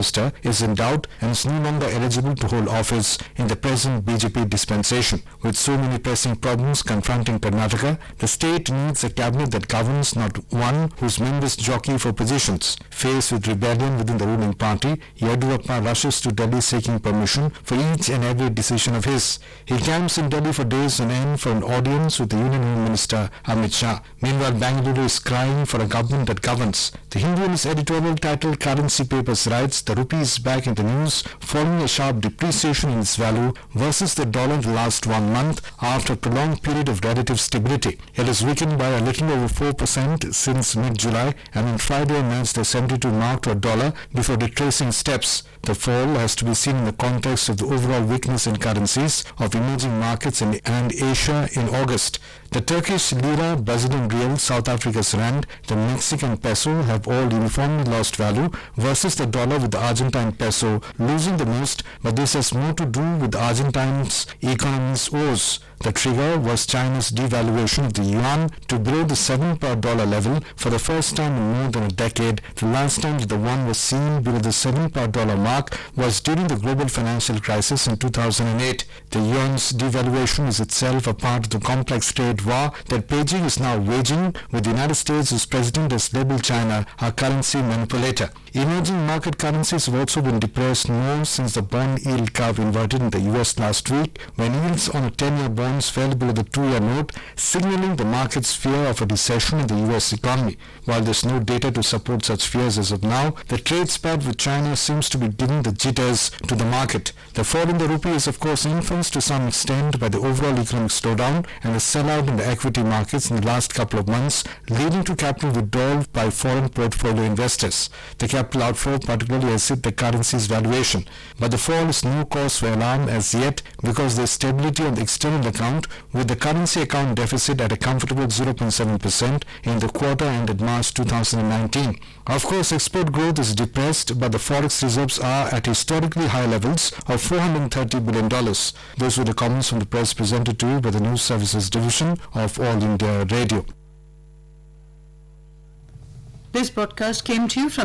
Minister is in doubt and is no longer eligible to hold office in the present BJP dispensation. With so many pressing problems confronting Karnataka, the state needs a cabinet that governs, not one whose members jockey for positions. Faced with rebellion within the ruling party, Yediyurappa rushes to Delhi seeking permission for each and every decision of his. He camps in Delhi for days on end for an audience with the Union Home Minister Amit Shah. Meanwhile, Bangalore is crying for a government that governs. The Hindu in its editorial titled Currency Papers writes, the rupee is back in the news following a sharp depreciation in its value versus the dollar in the last 1 month after a prolonged period of relative stability. It is weakened by a little over 4% since mid-July and on Friday matched the 72 mark to a dollar before retracing steps. The fall has to be seen in the context of the overall weakness in currencies of emerging markets and Asia in August. The Turkish lira, Brazilian real, South Africa's rand, the Mexican peso have all uniformly lost value versus the dollar, with the Argentine peso losing the most, but this has more to do with Argentine's economy's woes. The trigger was China's devaluation of the yuan to below the 7 per dollar level for the first time in more than a decade. The last time that the yuan was seen below the 7 per dollar mark was during the global financial crisis in 2008. The yuan's devaluation is itself a part of the complex trade war that Beijing is now waging with the United States, whose president has labeled China a currency manipulator. Emerging market currencies have also been depressed more since the bond yield curve inverted in the US last week, when yields on a 10-year bonds fell below the 2-year note, signaling the market's fear of a recession in the US economy. While there's no data to support such fears as of now, the trade spat with China seems to be giving the jitters to the market. The fall in the rupee is of course influenced to some extent by the overall economic slowdown and the sellout in the equity markets in the last couple of months, leading to capital withdrawal by foreign portfolio investors. The capital outflow particularly has hit the currency's valuation, but the fall is no cause for alarm as yet because there is stability on the external account, with the currency account deficit at a comfortable 0.7% in the quarter ended March 2019. Of course, export growth is depressed, but the forex reserves are at historically high levels of $430 billion. Those were the comments from the press presented to you by the News Services Division of All India Radio. This broadcast came to you from